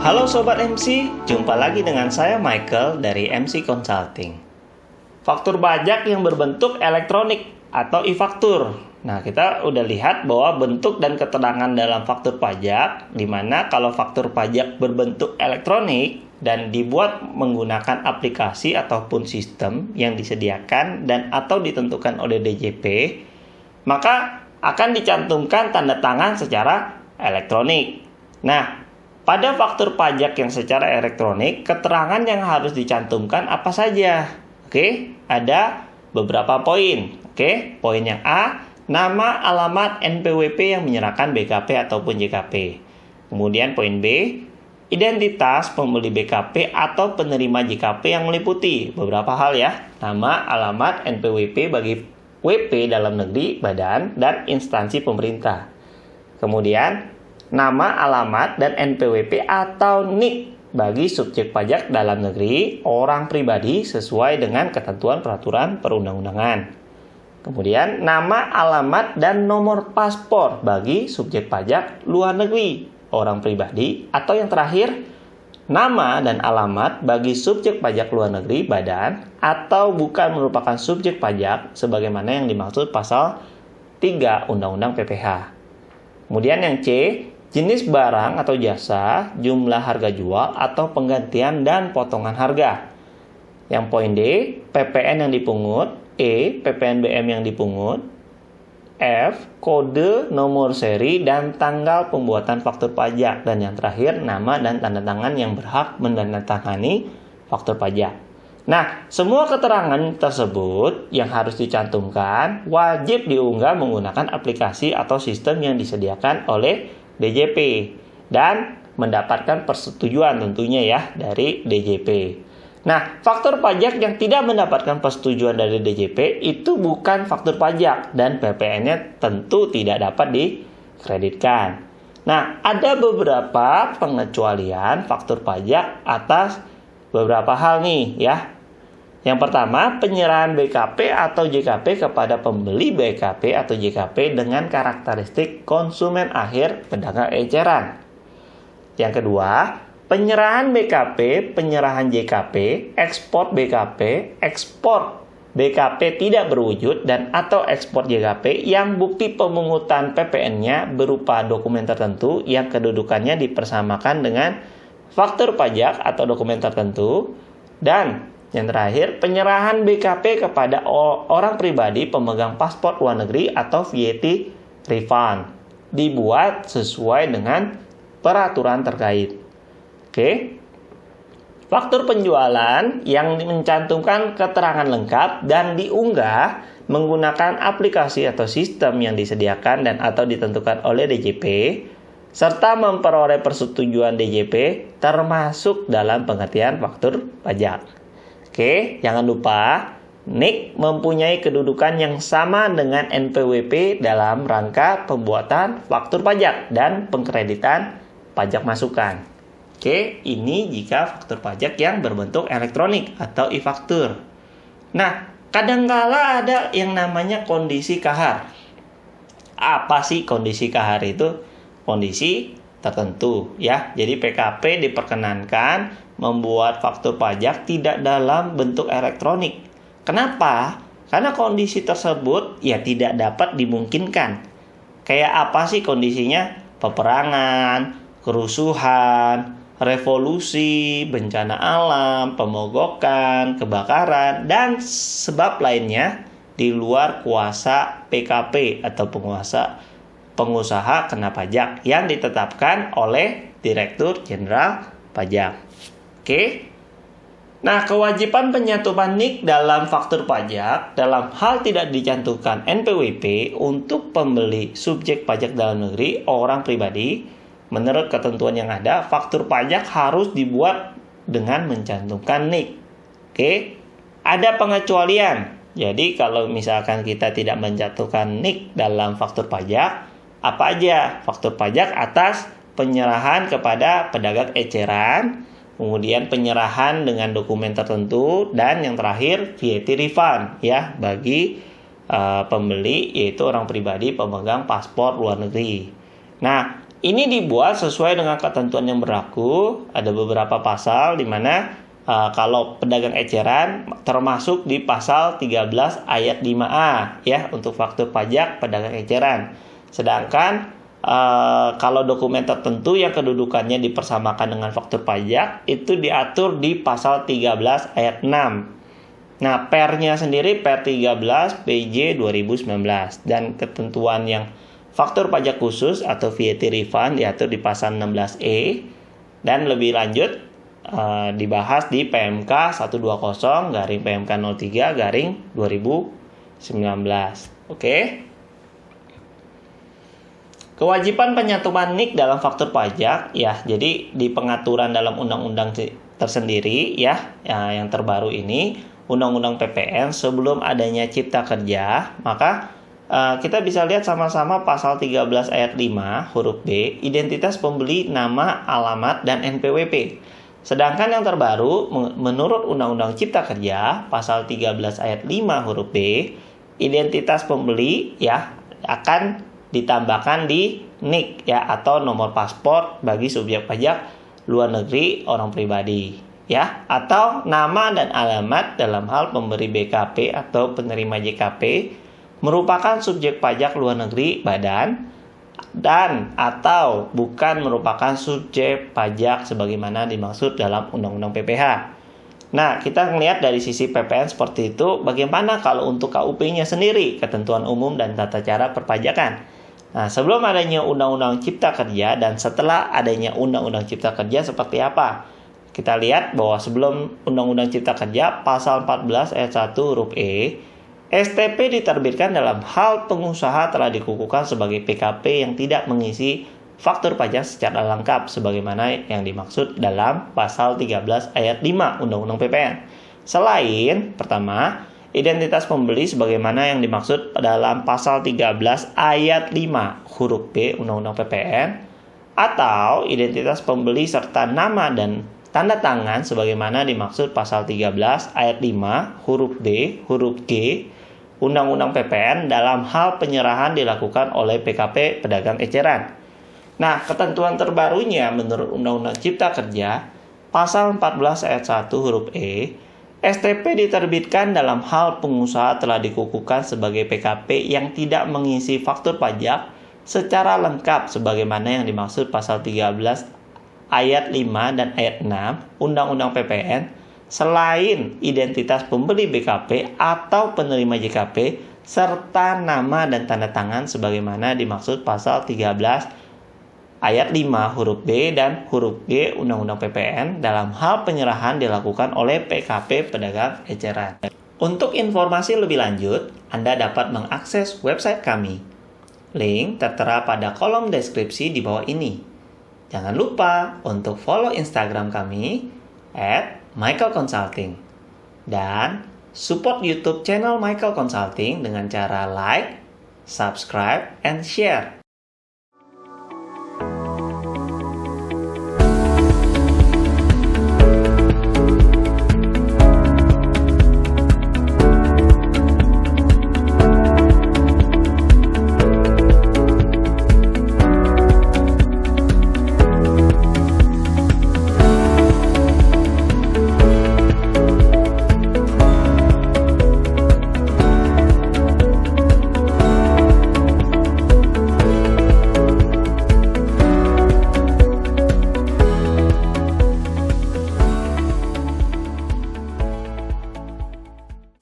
Halo Sobat MC, jumpa lagi dengan saya Michael dari MC Consulting. Faktur pajak yang berbentuk elektronik atau e-faktur. Nah, kita udah lihat bahwa bentuk dan keterangan dalam faktur pajak, di mana kalau faktur pajak berbentuk elektronik dan dibuat menggunakan aplikasi ataupun sistem yang disediakan dan atau ditentukan oleh DJP, maka akan dicantumkan tanda tangan secara elektronik. Nah, pada faktur pajak yang secara elektronik, keterangan yang harus dicantumkan apa saja? Oke, ada beberapa poin. Oke, poin yang A, nama, alamat, NPWP yang menyerahkan BKP ataupun JKP. Kemudian poin B, identitas pembeli BKP atau penerima JKP yang meliputi beberapa hal ya. Nama, alamat, NPWP bagi WP dalam negeri, badan, dan instansi pemerintah. Kemudian, nama, alamat, dan NPWP atau NIK bagi subjek pajak dalam negeri, orang pribadi sesuai dengan ketentuan peraturan perundang-undangan. Kemudian, nama, alamat, dan nomor paspor bagi subjek pajak luar negeri, orang pribadi, atau yang terakhir, nama dan alamat bagi subjek pajak luar negeri, badan, atau bukan merupakan subjek pajak sebagaimana yang dimaksud pasal 3 Undang-Undang PPH. Kemudian yang C, jenis barang atau jasa, jumlah harga jual atau penggantian dan potongan harga. Yang poin D, PPN yang dipungut. E, PPNBM yang dipungut. F, kode, nomor seri, dan tanggal pembuatan faktur pajak. Dan yang terakhir, nama dan tanda tangan yang berhak menandatangani faktur pajak. Nah, semua keterangan tersebut yang harus dicantumkan wajib diunggah menggunakan aplikasi atau sistem yang disediakan oleh DJP dan mendapatkan persetujuan tentunya ya dari DJP. Nah, faktur pajak yang tidak mendapatkan persetujuan dari DJP itu bukan faktur pajak dan PPN-nya tentu tidak dapat dikreditkan. Nah, ada beberapa pengecualian faktur pajak atas beberapa hal nih ya. Yang pertama, penyerahan BKP atau JKP kepada pembeli BKP atau JKP dengan karakteristik konsumen akhir pedagang eceran. Yang kedua, penyerahan BKP, penyerahan JKP, ekspor BKP, ekspor BKP tidak berwujud dan atau ekspor JKP yang bukti pemungutan PPN-nya berupa dokumen tertentu yang kedudukannya dipersamakan dengan faktur pajak atau dokumen tertentu. Dan yang terakhir, penyerahan BKP kepada orang pribadi pemegang paspor luar negeri atau VAT refund dibuat sesuai dengan peraturan terkait. Oke. Faktur penjualan yang mencantumkan keterangan lengkap dan diunggah menggunakan aplikasi atau sistem yang disediakan dan atau ditentukan oleh DJP serta memperoleh persetujuan DJP termasuk dalam pengertian faktur pajak. Oke, jangan lupa NIK mempunyai kedudukan yang sama dengan NPWP dalam rangka pembuatan faktur pajak dan pengkreditan pajak masukan. Oke, ini jika faktur pajak yang berbentuk elektronik atau e-faktur. Nah, kadangkala ada yang namanya kondisi kahar. Apa sih kondisi kahar itu? Kondisi tertentu ya. Jadi PKP diperkenankan membuat faktur pajak tidak dalam bentuk elektronik. Kenapa? Karena kondisi tersebut ya tidak dapat dimungkinkan. Kayak apa sih kondisinya? Peperangan, kerusuhan, revolusi, bencana alam, pemogokan, kebakaran, dan sebab lainnya di luar kuasa PKP atau pengusaha kena pajak yang ditetapkan oleh Direktur Jenderal Pajak. Oke. Nah, kewajiban penyantuman NIK dalam faktur pajak dalam hal tidak dicantumkan NPWP untuk pembeli subjek pajak dalam negeri orang pribadi, menurut ketentuan yang ada, faktur pajak harus dibuat dengan mencantumkan NIK. Oke. Ada pengecualian. Jadi, kalau misalkan kita tidak mencantumkan NIK dalam faktur pajak, apa aja? Faktur pajak atas penyerahan kepada pedagang eceran, kemudian penyerahan dengan dokumen tertentu, dan yang terakhir VAT refund ya bagi pembeli yaitu orang pribadi pemegang paspor luar negeri. Nah, Ini dibuat sesuai dengan ketentuan yang berlaku. Ada beberapa pasal di mana kalau pedagang eceran termasuk di pasal 13 ayat 5A ya untuk faktur pajak pedagang eceran. Sedangkan kalau dokumen tertentu yang kedudukannya dipersamakan dengan faktur pajak itu diatur di pasal 13 ayat 6. Nah, pernya sendiri per 13 PJ 2019 dan ketentuan yang faktur pajak khusus atau VAT refund diatur di pasal 16E dan lebih lanjut dibahas di PMK 120 garing PMK 03 garing 2019. Oke. Kewajiban penyatuan NIK dalam faktur pajak ya, jadi di pengaturan dalam undang-undang tersendiri ya yang terbaru ini Undang-Undang PPN sebelum adanya Cipta Kerja, maka kita bisa lihat sama-sama pasal 13 ayat 5 huruf B, identitas pembeli, nama, alamat, dan NPWP. Sedangkan yang terbaru menurut Undang-Undang Cipta Kerja pasal 13 ayat 5 huruf B, identitas pembeli ya akan ditambahkan di NIK ya atau nomor paspor bagi subjek pajak luar negeri orang pribadi. Ya, atau nama dan alamat dalam hal pemberi BKP atau penerima JKP merupakan subjek pajak luar negeri badan dan atau bukan merupakan subjek pajak sebagaimana dimaksud dalam Undang-Undang PPH. Nah, kita melihat dari sisi PPN seperti itu, bagaimana kalau untuk KUP-nya sendiri, ketentuan umum dan tata cara perpajakan. Nah, sebelum adanya Undang-Undang Cipta Kerja dan setelah adanya Undang-Undang Cipta Kerja seperti apa? Kita lihat bahwa sebelum Undang-Undang Cipta Kerja, pasal 14 ayat 1 huruf E, STP diterbitkan dalam hal pengusaha telah dikukuhkan sebagai PKP yang tidak mengisi faktur pajak secara lengkap sebagaimana yang dimaksud dalam pasal 13 ayat 5 Undang-Undang PPN. Selain, pertama, identitas pembeli sebagaimana yang dimaksud dalam pasal 13 ayat 5 huruf B Undang-Undang PPN, atau identitas pembeli serta nama dan tanda tangan sebagaimana dimaksud pasal 13 ayat 5 huruf D huruf G Undang-Undang PPN dalam hal penyerahan dilakukan oleh PKP pedagang eceran. Nah, ketentuan terbarunya menurut Undang-Undang Cipta Kerja pasal 14 ayat 1 huruf E, STP diterbitkan dalam hal pengusaha telah dikukuhkan sebagai PKP yang tidak mengisi faktur pajak secara lengkap sebagaimana yang dimaksud pasal 13 ayat 5 dan ayat 6 Undang-Undang PPN selain identitas pembeli BKP atau penerima JKP serta nama dan tanda tangan sebagaimana dimaksud pasal 13 ayat 5 huruf B dan huruf G Undang-Undang PPN dalam hal penyerahan dilakukan oleh PKP pedagang eceran. Untuk informasi lebih lanjut, Anda dapat mengakses website kami. Link tertera pada kolom deskripsi di bawah ini. Jangan lupa untuk follow Instagram kami @michaelconsulting dan support YouTube channel Michael Consulting dengan cara like, subscribe, and share.